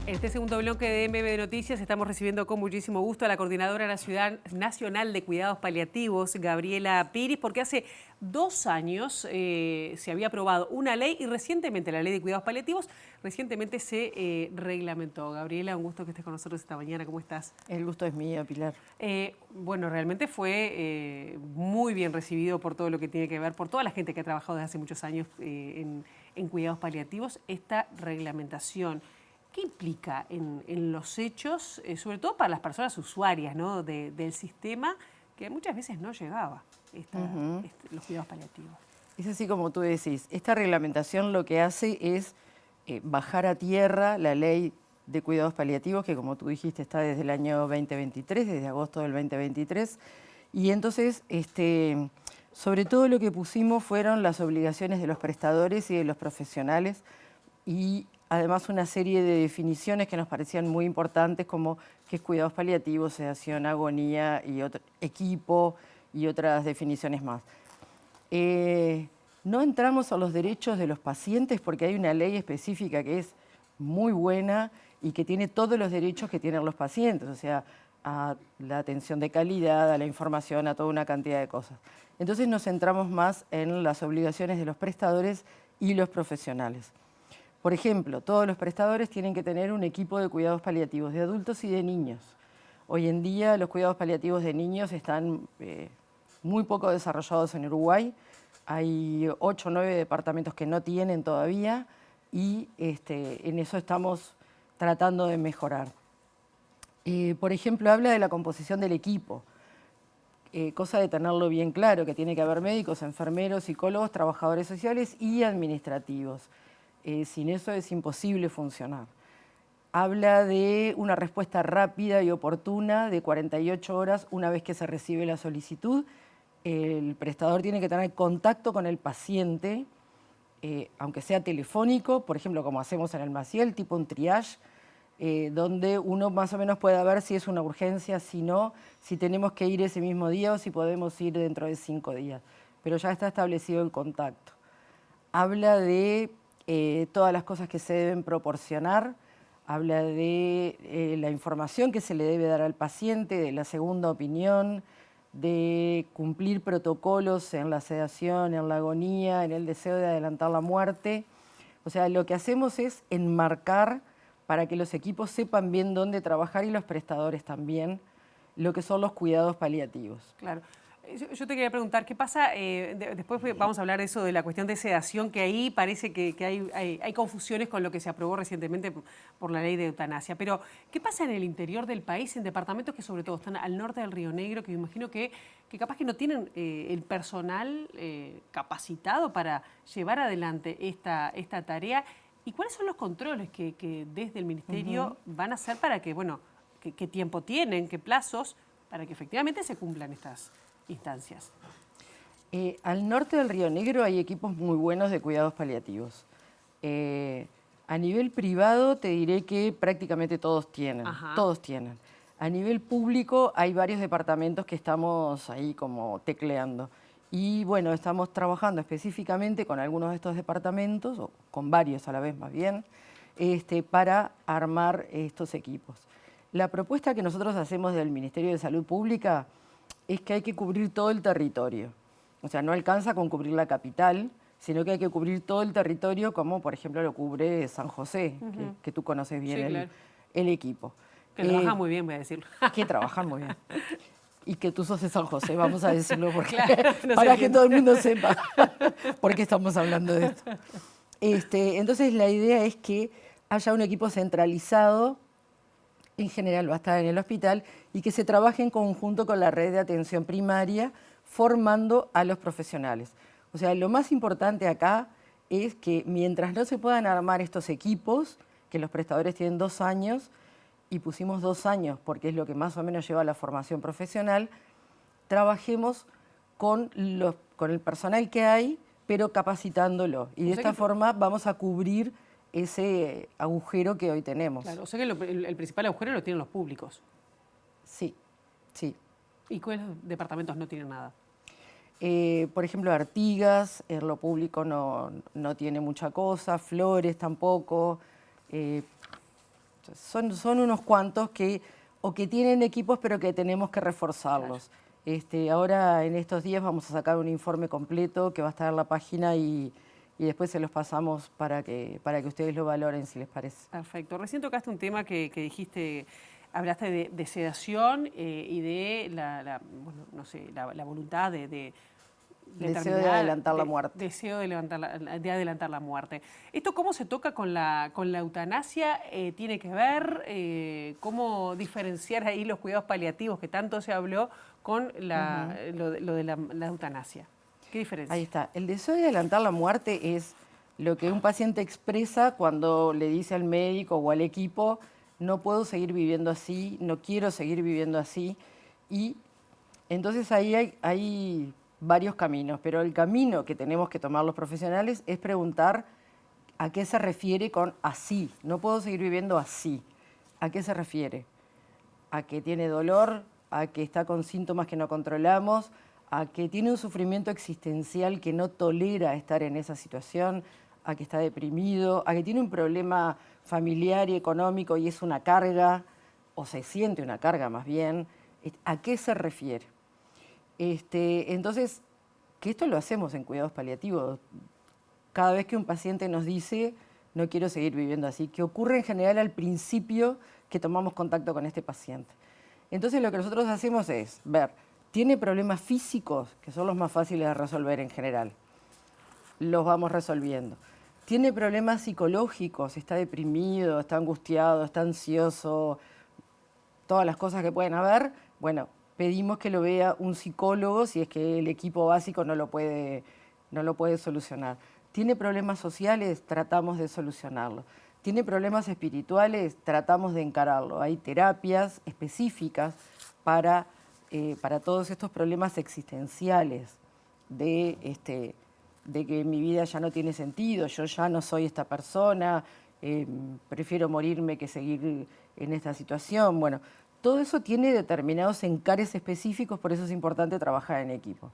En este segundo bloque de MB Noticias estamos recibiendo con muchísimo gusto a la Coordinadora Nacional de Cuidados Paliativos, Gabriela Piris, porque hace 2 años se había aprobado una ley y recientemente la Ley de Cuidados Paliativos recientemente se reglamentó. Gabriela, un gusto que estés con nosotros esta mañana. ¿Cómo estás? El gusto es mío, Pilar. Bueno, realmente fue muy bien recibido por todo lo que tiene que ver, por toda la gente que ha trabajado desde hace muchos años en cuidados paliativos, esta reglamentación. ¿Qué implica en los hechos, sobre todo para las personas usuarias, ¿no? del sistema, que muchas veces no llegaba los cuidados paliativos? Es así como tú decís. Esta reglamentación lo que hace es bajar a tierra la ley de cuidados paliativos, que como tú dijiste está desde el año 2023, desde agosto del 2023. Y entonces, sobre todo lo que pusimos fueron las obligaciones de los prestadores y de los profesionales y además una serie de definiciones que nos parecían muy importantes, como qué es cuidados paliativos, sedación, agonía y equipo y otras definiciones más. No entramos a los derechos de los pacientes porque hay una ley específica que es muy buena y que tiene todos los derechos que tienen los pacientes, o sea, a la atención de calidad, a la información, a toda una cantidad de cosas. Entonces nos centramos más en las obligaciones de los prestadores y los profesionales. Por ejemplo, todos los prestadores tienen que tener un equipo de cuidados paliativos de adultos y de niños. Hoy en día los cuidados paliativos de niños están muy poco desarrollados en Uruguay. Hay 8 o 9 departamentos que no tienen todavía y en eso estamos tratando de mejorar. Por ejemplo, habla de la composición del equipo, cosa de tenerlo bien claro, que tiene que haber médicos, enfermeros, psicólogos, trabajadores sociales y administrativos. Sin eso es imposible funcionar. Habla de una respuesta rápida y oportuna de 48 horas una vez que se recibe la solicitud. El prestador tiene que tener contacto con el paciente, aunque sea telefónico, por ejemplo, como hacemos en el Maciel, tipo un triage, donde uno más o menos pueda ver si es una urgencia, si no, si tenemos que ir ese mismo día o si podemos ir dentro de 5 días. Pero ya está establecido el contacto. Habla de todas las cosas que se deben proporcionar, habla de la información que se le debe dar al paciente, de la segunda opinión, de cumplir protocolos en la sedación, en la agonía, en el deseo de adelantar la muerte. O sea, lo que hacemos es enmarcar para que los equipos sepan bien dónde trabajar y los prestadores también, lo que son los cuidados paliativos. Claro. Yo te quería preguntar, ¿qué pasa? Después vamos a hablar de eso, de la cuestión de sedación, que ahí parece que hay confusiones con lo que se aprobó recientemente por la ley de eutanasia. Pero, ¿qué pasa en el interior del país, en departamentos que sobre todo están al norte del Río Negro, que me imagino que capaz que no tienen el personal capacitado para llevar adelante esta tarea? ¿Y cuáles son los controles que desde el Ministerio van a hacer para que, bueno, qué tiempo tienen, qué plazos, para que efectivamente se cumplan estas instancias? Al norte del Río Negro hay equipos muy buenos de cuidados paliativos. A nivel privado te diré que prácticamente todos tienen, todos tienen. A nivel público hay varios departamentos que estamos ahí como tecleando. Y bueno, estamos trabajando específicamente con algunos de estos departamentos, o con varios a la vez más bien, para armar estos equipos. La propuesta que nosotros hacemos del Ministerio de Salud Pública es que hay que cubrir todo el territorio. O sea, no alcanza con cubrir la capital, sino que hay que cubrir todo el territorio, como por ejemplo lo cubre San José, que tú conoces bien, sí, claro, el equipo. Que trabajan muy bien, voy a decirlo. Que trabajan muy bien. Y que tú sos de San José, vamos a decirlo, porque, claro, no para que todo el mundo sepa por qué estamos hablando de esto. Entonces la idea es que haya un equipo centralizado, en general va a estar en el hospital, y que se trabaje en conjunto con la red de atención primaria, formando a los profesionales. O sea, lo más importante acá es que mientras no se puedan armar estos equipos, que los prestadores tienen 2 años, y pusimos 2 años porque es lo que más o menos lleva a la formación profesional, trabajemos con el personal que hay, pero capacitándolo. Y de esta forma vamos a cubrir ese agujero que hoy tenemos. Claro, o sea que el principal agujero lo tienen los públicos. Sí, sí. ¿Y cuáles departamentos no tienen nada? Por ejemplo, Artigas, en lo público no tiene mucha cosa, Flores tampoco. Son unos cuantos que tienen equipos pero que tenemos que reforzarlos. Ahora en estos días vamos a sacar un informe completo que va a estar en la página y después se los pasamos para que ustedes lo valoren, si les parece. Perfecto. Recién tocaste un tema que dijiste, hablaste de sedación y de bueno, no sé, la voluntad de Deseo de adelantar la muerte. Deseo de adelantar la muerte. ¿Esto cómo se toca con la eutanasia? ¿Tiene que ver? ¿Cómo diferenciar ahí los cuidados paliativos que tanto se habló con lo de la eutanasia? ¿Qué diferencia? Ahí está. El deseo de adelantar la muerte es lo que un paciente expresa cuando le dice al médico o al equipo: no puedo seguir viviendo así, no quiero seguir viviendo así. Y entonces ahí hay varios caminos, pero el camino que tenemos que tomar los profesionales es preguntar a qué se refiere con así. No puedo seguir viviendo así. ¿A qué se refiere? ¿A que tiene dolor? ¿A que está con síntomas que no controlamos? ¿A que tiene un sufrimiento existencial que no tolera estar en esa situación? ¿A que está deprimido? ¿A que tiene un problema familiar y económico y es una carga? ¿O se siente una carga más bien? ¿A qué se refiere? Entonces, que esto lo hacemos en cuidados paliativos. Cada vez que un paciente nos dice: no quiero seguir viviendo así, que ocurre en general al principio que tomamos contacto con este paciente. Entonces lo que nosotros hacemos es ver, ¿tiene problemas físicos? Que son los más fáciles de resolver en general. Los vamos resolviendo. ¿Tiene problemas psicológicos? ¿Está deprimido? ¿Está angustiado? ¿Está ansioso? Todas las cosas que pueden haber. Bueno, pedimos que lo vea un psicólogo si es que el equipo básico no lo puede solucionar. ¿Tiene problemas sociales? Tratamos de solucionarlo. ¿Tiene problemas espirituales? Tratamos de encararlo. Hay terapias específicas para todos estos problemas existenciales de que mi vida ya no tiene sentido, yo ya no soy esta persona, prefiero morirme que seguir en esta situación. Bueno, todo eso tiene determinados encares específicos, por eso es importante trabajar en equipo.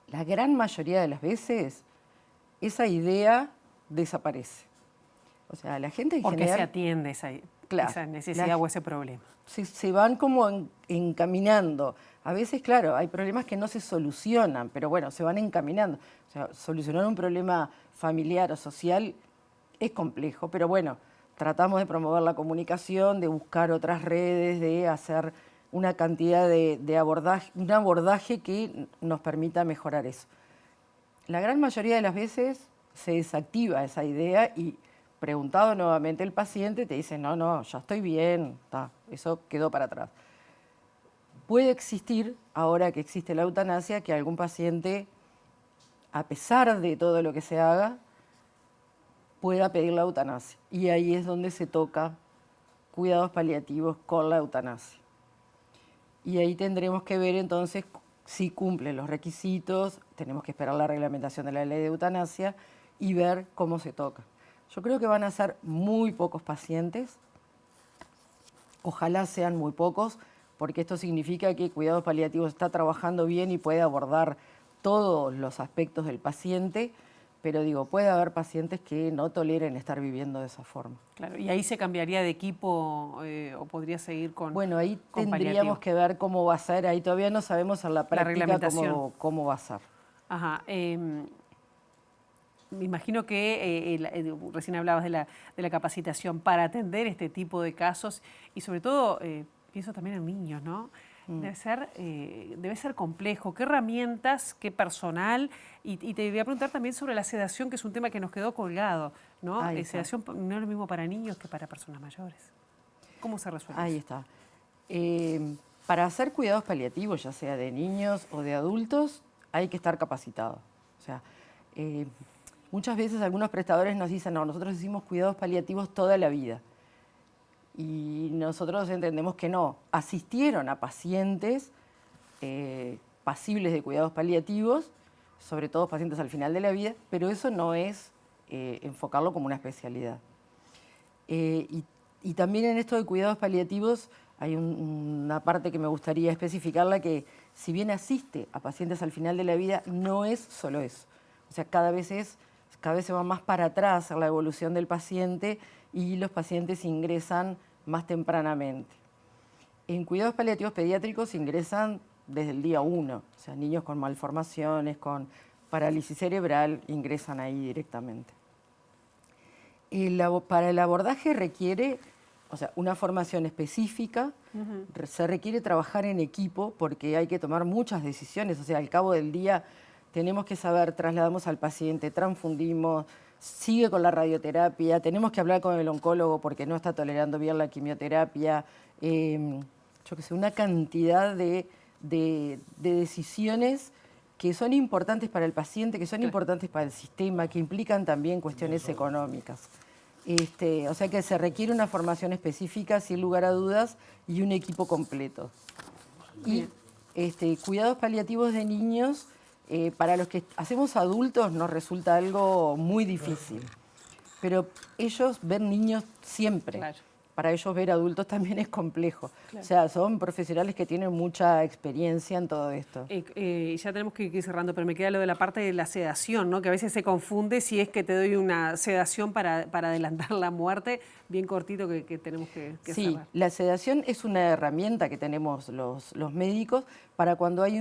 La gran mayoría de las veces esa idea desaparece. O sea, la gente en ¿Por qué general... se atiende esa necesidad o ese problema? Se van como encaminando. A veces, claro, hay problemas que no se solucionan, pero bueno, se van encaminando. O sea, solucionar un problema familiar o social es complejo, pero bueno, tratamos de promover la comunicación, de buscar otras redes, de hacer una cantidad de abordaje, un abordaje que nos permita mejorar eso. La gran mayoría de las veces se desactiva esa idea y, preguntado nuevamente el paciente, te dice: no, ya estoy bien, eso quedó para atrás. Puede existir, ahora que existe la eutanasia, que algún paciente, a pesar de todo lo que se haga, pueda pedir la eutanasia. Y ahí es donde se toca cuidados paliativos con la eutanasia. Y ahí tendremos que ver entonces si cumple los requisitos, tenemos que esperar la reglamentación de la ley de eutanasia y ver cómo se toca. Yo creo que van a ser muy pocos pacientes, ojalá sean muy pocos, porque esto significa que cuidados paliativos está trabajando bien y puede abordar todos los aspectos del paciente, pero digo, puede haber pacientes que no toleren estar viviendo de esa forma. Claro, ¿y ahí se cambiaría de equipo o podría seguir con Bueno, ahí con tendríamos paliativo? Que ver cómo va a ser, ahí todavía no sabemos en la práctica cómo va a ser. Ajá. Me imagino que recién hablabas de la capacitación para atender este tipo de casos y sobre todo, pienso también en niños, ¿no? Debe ser complejo. ¿Qué herramientas, qué personal? Y te voy a preguntar también sobre la sedación, que es un tema que nos quedó colgado, ¿no? Sedación no es lo mismo para niños que para personas mayores. ¿Cómo se resuelve Ahí eso? está. Para hacer cuidados paliativos, ya sea de niños o de adultos, hay que estar capacitado. O sea, muchas veces algunos prestadores nos dicen: no, nosotros hicimos cuidados paliativos toda la vida. Y nosotros entendemos que no. Asistieron a pacientes pasibles de cuidados paliativos, sobre todo pacientes al final de la vida, pero eso no es enfocarlo como una especialidad. Y también en esto de cuidados paliativos hay una parte que me gustaría especificarla, que si bien asiste a pacientes al final de la vida, no es solo eso. O sea, cada vez se va más para atrás en la evolución del paciente y los pacientes ingresan más tempranamente. En cuidados paliativos pediátricos ingresan desde el día 1, o sea, niños con malformaciones, con parálisis cerebral, ingresan ahí directamente. Para el abordaje requiere, o sea, una formación específica, se requiere trabajar en equipo porque hay que tomar muchas decisiones, o sea, al cabo del día tenemos que saber, trasladamos al paciente, transfundimos, sigue con la radioterapia, tenemos que hablar con el oncólogo porque no está tolerando bien la quimioterapia, yo qué sé, una cantidad de decisiones que son importantes para el paciente, que son importantes para el sistema, que implican también cuestiones económicas. O sea que se requiere una formación específica, sin lugar a dudas, y un equipo completo. Y cuidados paliativos de niños, para los que hacemos adultos nos resulta algo muy difícil, pero ellos ven niños siempre. Claro. Para ellos ver adultos también es complejo. Claro. O sea, son profesionales que tienen mucha experiencia en todo esto. Ya tenemos que ir cerrando, pero me queda lo de la parte de la sedación, ¿no? Que a veces se confunde si es que te doy una sedación para adelantar la muerte, bien cortito que tenemos que Sí, cerrar. la sedación es una herramienta que tenemos los médicos para cuando hay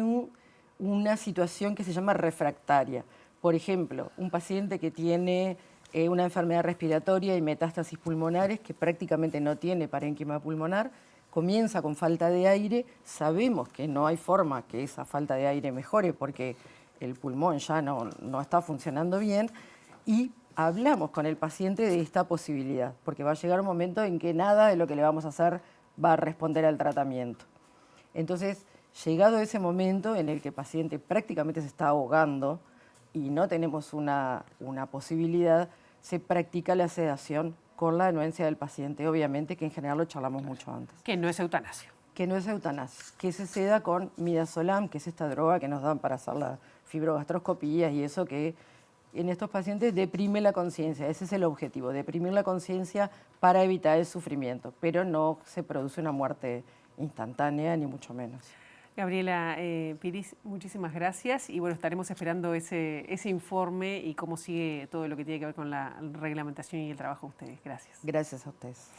una situación que se llama refractaria. Por ejemplo, un paciente que tiene una enfermedad respiratoria y metástasis pulmonares que prácticamente no tiene parénquima pulmonar, comienza con falta de aire, sabemos que no hay forma que esa falta de aire mejore porque el pulmón ya no está funcionando bien y hablamos con el paciente de esta posibilidad, porque va a llegar un momento en que nada de lo que le vamos a hacer va a responder al tratamiento. Entonces, llegado ese momento en el que el paciente prácticamente se está ahogando y no tenemos una posibilidad, se practica la sedación con la anuencia del paciente, obviamente, que en general lo charlamos mucho antes. Que no es eutanasia. Que no es eutanasia, que se seda con midazolam, que es esta droga que nos dan para hacer las fibrogastroscopías y eso que en estos pacientes deprime la conciencia. Ese es el objetivo, deprimir la conciencia para evitar el sufrimiento, pero no se produce una muerte instantánea, ni mucho menos. Gabriela Piris, muchísimas gracias y bueno, estaremos esperando ese informe y cómo sigue todo lo que tiene que ver con la reglamentación y el trabajo de ustedes. Gracias. Gracias a ustedes.